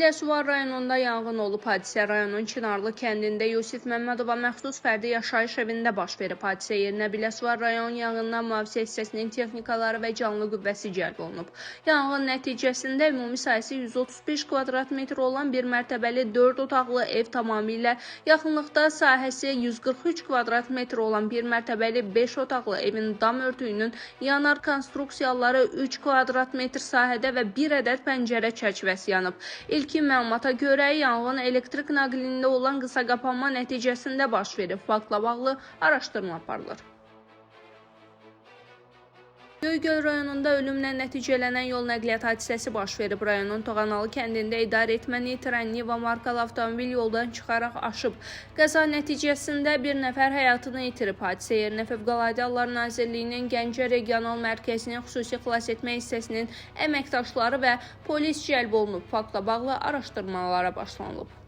Biləsuvar rayonunda yanğın olub. Hadisə rayonun Çınarlı kəndində Yusif Məmmədova məxsus fərdi yaşayış evində baş verib. Hadisə yerinə Biləsuvar rayon yanğından mühafizə hissəsinin texnikaları və canlı qüvvəsi cəlb olunub. Yanğın nəticəsində ümumi sayısı 135 kvadrat metr olan bir mərtəbəli 4 otaqlı ev tamamilə, yaxınlıqda sahəsi 143 kvadrat metr olan bir mərtəbəli 5 otaqlı evin dam örtüyünün yanar konstruksiyaları 3 kvadrat metr sahədə və 1 ədəd pəncərə çərçivəsi yanıb. İlkin məlumata görə yanğın elektrik nəqlində olan qısa qapanma nəticəsində baş verib. Faktla bağlı araşdırma aparılır. Göygöl rayonunda ölümlə nəticələnən yol nəqliyyat hadisəsi baş verib. Rayonun Toğanalı kəndində idarəetməni itirən Niva markalı avtomobil yoldan çıxaraq aşıb. Qəza nəticəsində bir nəfər həyatını itirib. Hadisə yerinə Fövqəladə Hallar Nazirliyinin Gəncə Regional Mərkəzinin xüsusi xilasetmə hissəsinin əməkdaşları və polis cəlb olunub. Faktla bağlı araşdırmalara başlanılıb.